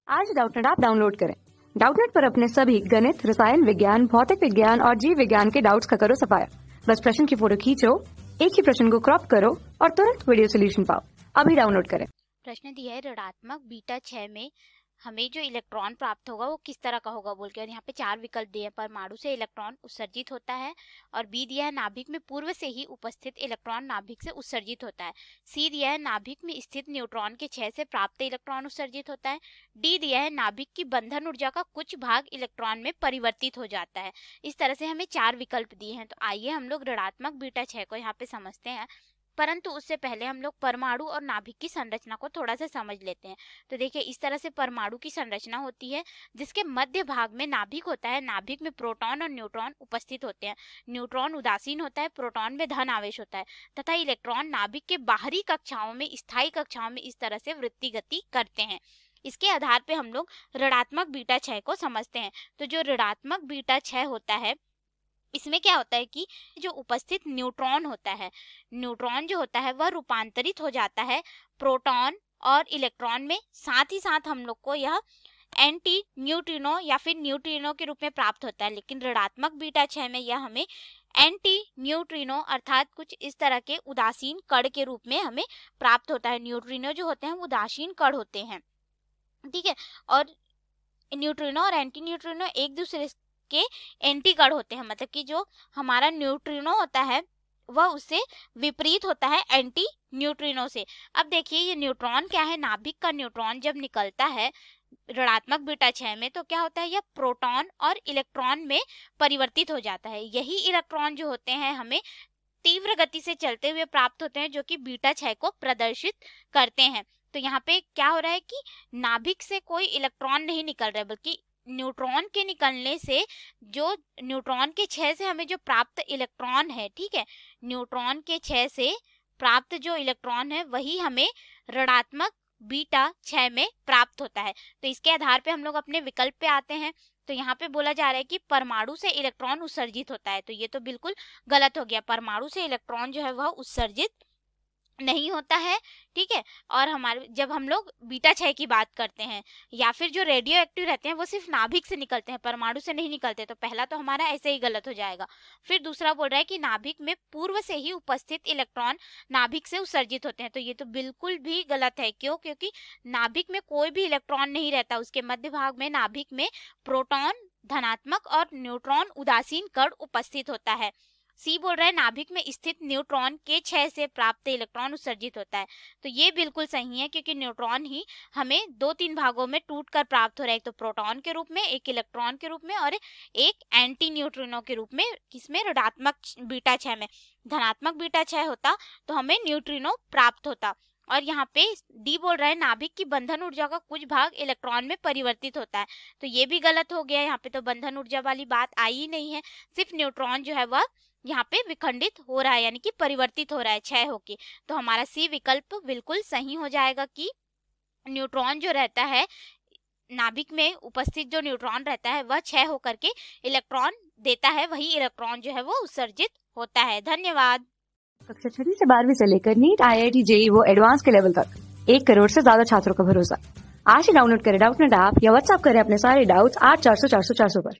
आज Doubtnut app download करें। Doubtnut पर अपने सभी गणित, रसायन विज्ञान, भौतिक विज्ञान और जीव विज्ञान के डाउट्स का करो सफाया। बस प्रश्न की फोटो खींचो, एक ही प्रश्न को क्रॉप करो और तुरंत वीडियो सोल्यूशन पाओ। अभी डाउनलोड करें। प्रश्न दिया है ऋणात्मक बीटा 6 में हमें जो इलेक्ट्रॉन प्राप्त होगा वो किस तरह का होगा बोल के, और यहाँ पे चार विकल्प दिए हैं। परमाणु से इलेक्ट्रॉन उत्सर्जित होता है, और बी दिया है नाभिक में पूर्व से ही उपस्थित इलेक्ट्रॉन नाभिक से उत्सर्जित होता है। सी दिया है नाभिक में स्थित न्यूट्रॉन के क्षय से प्राप्त इलेक्ट्रॉन उत्सर्जित होता है। डी दिया है नाभिक की बंधन ऊर्जा का कुछ भाग इलेक्ट्रॉन में परिवर्तित हो जाता है। इस तरह से हमें चार विकल्प दिए हैं। तो आइए हम लोग ऋणात्मक बीटा 6 को यहाँ पे समझते हैं, परंतु उससे पहले हम लोग परमाणु और नाभिक की संरचना को थोड़ा सा समझ लेते हैं। तो देखिए, इस तरह से परमाणु की संरचना होती है, जिसके मध्य भाग में नाभिक होता है। नाभिक में प्रोटॉन और न्यूट्रॉन उपस्थित होते हैं। न्यूट्रॉन उदासीन होता है, प्रोटॉन में धन आवेश होता है, तथा इलेक्ट्रॉन नाभिक के बाहरी कक्षाओं में, स्थायी कक्षाओं में इस तरह से वृत्ति गति करते हैं। इसके आधार पे हम लोग ऋणात्मक बीटा 6 को समझते हैं। तो जो ऋणात्मक बीटा 6 होता है, इसमें क्या होता है कि जो उपस्थित न्यूट्रॉन होता है, न्यूट्रॉन जो होता है वह रूपांतरित हो जाता है प्रोटॉन और इलेक्ट्रॉन में। साथ ही साथ हम लोग को यह एंटी न्यूट्रिनो या फिर न्यूट्रिनो के रूप में प्राप्त होता है। लेकिन ऋणात्मक बीटा 6 में यह हमें एंटी न्यूट्रिनो अर्थात कुछ इस तरह के उदासीन कण के रूप में हमें प्राप्त होता है। न्यूट्रिनो जो होते हैं वो उदासीन कण होते हैं, ठीक है। और न्यूट्रिनो और एंटी न्यूट्रिनो एक दूसरे के एंटी कण होते हैं, मतलब कि जो हमारा न्यूट्रिनो होता है वह उससे विपरीत होता है एंटी न्यूट्रिनो से। अब देखिए, ये न्यूट्रॉन क्या है, नाभिक का न्यूट्रॉन जब निकलता है ऋणात्मक बीटा 6 में, तो क्या होता है, यह प्रोटॉन और इलेक्ट्रॉन में परिवर्तित हो जाता है। यही इलेक्ट्रॉन जो होते हैं हमें तीव्र गति से चलते हुए प्राप्त होते हैं, जो कि बीटा 6 को प्रदर्शित करते हैं। तो यहाँ पे क्या हो रहा है कि नाभिक से कोई इलेक्ट्रॉन नहीं निकल रहा है, बल्कि न्यूट्रॉन के निकलने से, जो न्यूट्रॉन के क्षय से हमें जो प्राप्त इलेक्ट्रॉन है, ठीक है, न्यूट्रॉन के क्षय से प्राप्त जो इलेक्ट्रॉन है वही हमें ऋणात्मक बीटा 6 में प्राप्त होता है। तो इसके आधार पे हम लोग अपने विकल्प पे आते हैं। तो यहाँ पे बोला जा रहा है कि परमाणु से इलेक्ट्रॉन उत्सर्जित होता है, तो ये तो बिल्कुल गलत हो गया। परमाणु से इलेक्ट्रॉन जो है वह उत्सर्जित नहीं होता है, ठीक है। और हमारे जब हम लोग बीटा 6 की बात करते हैं, या फिर जो रेडियो एक्टिव रहते हैं वो सिर्फ नाभिक से निकलते हैं, परमाणु से नहीं निकलते। तो पहला तो हमारा ऐसे ही गलत हो जाएगा। फिर दूसरा बोल रहा है कि नाभिक में पूर्व से ही उपस्थित इलेक्ट्रॉन नाभिक से उत्सर्जित होते हैं, तो ये तो बिल्कुल भी गलत है। क्यों? क्योंकि नाभिक में कोई भी इलेक्ट्रॉन नहीं रहता। उसके मध्य भाग में नाभिक में प्रोटॉन धनात्मक और न्यूट्रॉन उदासीन कण उपस्थित होता है। सी बोल रहा है नाभिक में स्थित न्यूट्रॉन के क्षय से प्राप्त इलेक्ट्रॉन उत्सर्जित होता है। तो ये बिल्कुल सही है, क्योंकि न्यूट्रॉन ही हमें दो तीन भागों में टूटकर प्राप्त हो रहा है, एक तो प्रोटॉन के रूप में, एक इलेक्ट्रॉन के रूप में, और एक एंटी न्यूट्रिनो के रूप में। किसमें? ऋणात्मक बीटा 6 में। धनात्मक बीटा 6 होता तो हमें न्यूट्रिनो प्राप्त होता। और यहाँ पे डी बोल रहा है नाभिक की बंधन ऊर्जा का कुछ भाग इलेक्ट्रॉन में परिवर्तित होता है, तो ये भी गलत हो गया। यहाँ पे तो बंधन ऊर्जा वाली बात आई ही नहीं है, सिर्फ न्यूट्रॉन जो है वह यहाँ पे विखंडित हो रहा है, यानी कि परिवर्तित हो रहा है क्षय होके। तो हमारा सी विकल्प बिल्कुल सही हो जाएगा कि न्यूट्रॉन जो रहता है, नाभिक में उपस्थित जो न्यूट्रॉन रहता है वह क्षय होकर के इलेक्ट्रॉन देता है, वही इलेक्ट्रॉन जो है वो उत्सर्जित होता है। धन्यवाद। कक्षा 6 से 12वीं से लेकर नीट, IIT, JEE वो एडवांस के लेवल तक 1 करोड़ से ज्यादा छात्रों का भरोसा। आज ही डाउनलोड करें डाउटनेट ऐप या व्हाट्सएप करें अपने सारे डाउट्स 8400 400 400 पर।